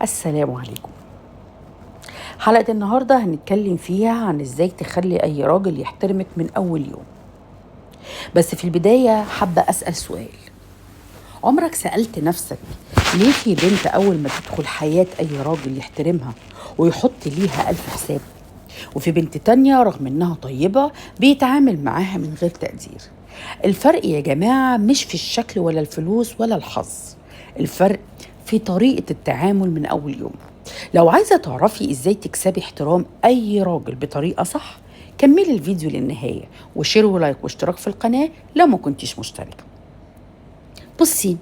السلام عليكم. حلقة النهاردة هنتكلم فيها عن ازاي تخلي اي راجل يحترمك من اول يوم. بس في البداية حابة اسأل سؤال. عمرك سألت نفسك ليه في بنت اول ما تدخل حياة اي راجل يحترمها ويحط ليها الف حساب، وفي بنت تانية رغم انها طيبة بيتعامل معاها من غير تقدير؟ الفرق يا جماعة مش في الشكل ولا الفلوس ولا الحظ، الفرق في طريقة التعامل من أول يوم. لو عايزة تعرفي إزاي تكسبي احترام أي راجل بطريقة صح، كملي الفيديو للنهاية وشير ولايك واشتراك في القناة لو ما كنتيش مشتركة. بصي،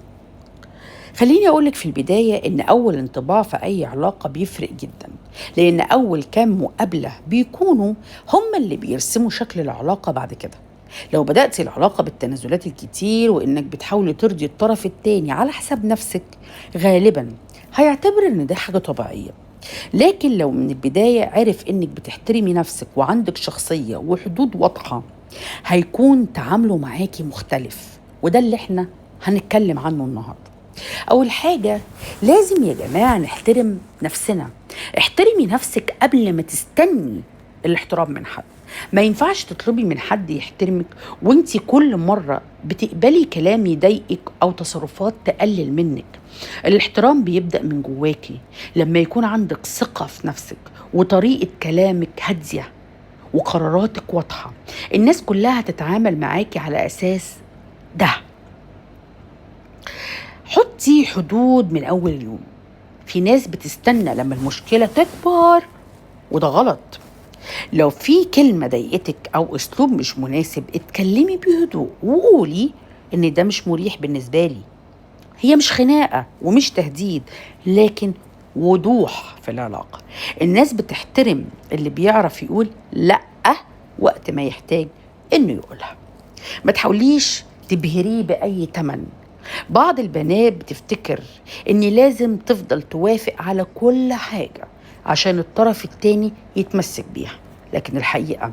خليني أقولك في البداية إن أول انطباع في أي علاقة بيفرق جدا، لأن أول كام مقابلة بيكونوا هم اللي بيرسموا شكل العلاقة بعد كده. لو بدأتي العلاقة بالتنازلات الكتير وإنك بتحاولي ترضي الطرف التاني على حساب نفسك، غالبا هيعتبر إن ده حاجة طبيعية. لكن لو من البداية عرف إنك بتحترمي نفسك وعندك شخصية وحدود واضحة، هيكون تعامله معاكي مختلف، وده اللي احنا هنتكلم عنه النهاردة. أول حاجة، لازم يا جماعة نحترم نفسنا. احترمي نفسك قبل ما تستني الاحترام من حد. ما ينفعش تطلبي من حد يحترمك وانتي كل مرة بتقبلي كلام يضايقك أو تصرفات تقلل منك. الاحترام بيبدأ من جواكي لما يكون عندك ثقة في نفسك وطريقة كلامك هادية وقراراتك واضحة. الناس كلها هتتعامل معاكي على أساس ده. حطي حدود من أول يوم. في ناس بتستنى لما المشكلة تكبر، وده غلط. لو في كلمة ضايقتك أو أسلوب مش مناسب، اتكلمي بهدوء وقولي إن ده مش مريح بالنسبة لي. هي مش خناقة ومش تهديد، لكن وضوح في العلاقة. الناس بتحترم اللي بيعرف يقول لأ وقت ما يحتاج إنه يقولها. ما تحاوليش تبهريه بأي تمن. بعض البنات بتفتكر إن لازم تفضل توافق على كل حاجة عشان الطرف التاني يتمسك بيها، لكن الحقيقة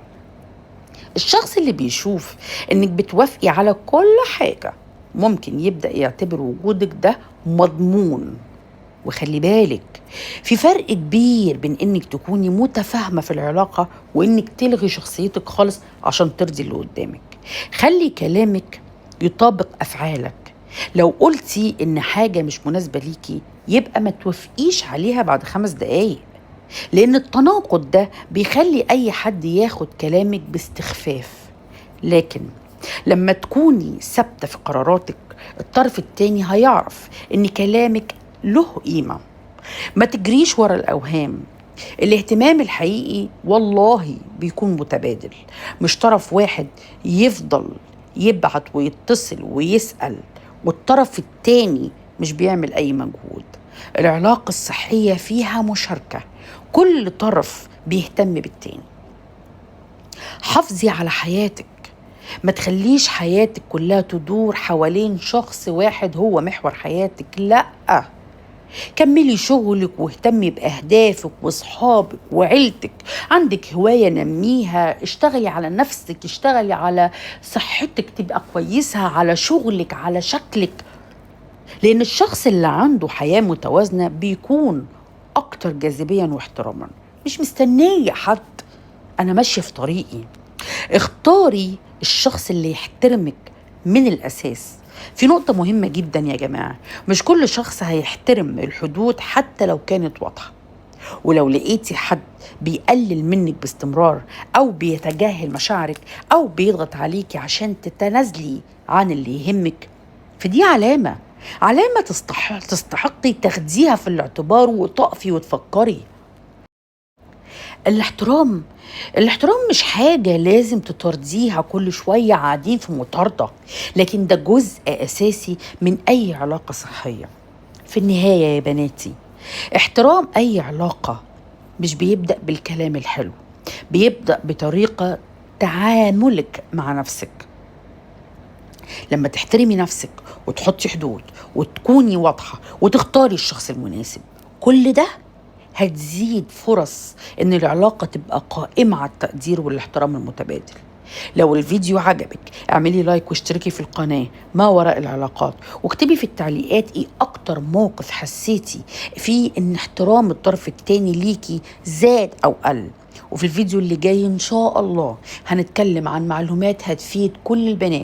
الشخص اللي بيشوف إنك بتوافقي على كل حاجة ممكن يبدأ يعتبر وجودك ده مضمون. وخلي بالك، في فرق كبير بين إنك تكوني متفاهمة في العلاقة وإنك تلغي شخصيتك خالص عشان ترضي اللي قدامك. خلي كلامك يطابق أفعالك. لو قلتي إن حاجة مش مناسبة ليكي، يبقى ما توافقيش عليها بعد 5 دقايق، لأن التناقض ده بيخلي أي حد ياخد كلامك باستخفاف. لكن لما تكوني ثابتة في قراراتك، الطرف التاني هيعرف إن كلامك له قيمة. ما تجريش ورا الأوهام. الاهتمام الحقيقي والله بيكون متبادل، مش طرف واحد يفضل يبعت ويتصل ويسأل والطرف التاني مش بيعمل أي مجهود. العلاقة الصحية فيها مشاركة، كل طرف بيهتم بالتاني. حافظي على حياتك. ما تخليش حياتك كلها تدور حوالين شخص واحد هو محور حياتك، لأ. كملي شغلك واهتمي بأهدافك وصحابك وعيلتك. عندك هواية نميها، اشتغلي على نفسك، اشتغلي على صحتك تبقى كويسة، على شغلك، على شكلك. لأن الشخص اللي عنده حياة متوازنة بيكون أكتر جاذبيا واحتراما. مش مستنية حد، أنا ماشية في طريقي. اختاري الشخص اللي يحترمك من الأساس. في نقطة مهمة جدا يا جماعة، مش كل شخص هيحترم الحدود حتى لو كانت واضحة. ولو لقيتي حد بيقلل منك باستمرار أو بيتجاهل مشاعرك أو بيضغط عليكي عشان تتنازلي عن اللي يهمك، فدي علامة تستحقي تاخديها في الاعتبار وتقفي وتفكري. الاحترام الاحترام مش حاجة لازم تطرديها كل شوية قاعدين في مطاردة، لكن ده جزء أساسي من أي علاقة صحية. في النهاية يا بناتي، احترام أي علاقة مش بيبدأ بالكلام الحلو، بيبدأ بطريقة تعاملك مع نفسك. لما تحترمي نفسك وتحطي حدود وتكوني واضحة وتختاري الشخص المناسب، كل ده هتزيد فرص ان العلاقة تبقى قائمة على التقدير والاحترام المتبادل. لو الفيديو عجبك اعملي لايك واشتركي في القناة ما وراء العلاقات، واكتبي في التعليقات ايه اكتر موقف حسيتي فيه ان احترام الطرف التاني ليكي زاد او قل. وفي الفيديو اللي جاي ان شاء الله هنتكلم عن معلومات هتفيد كل البنات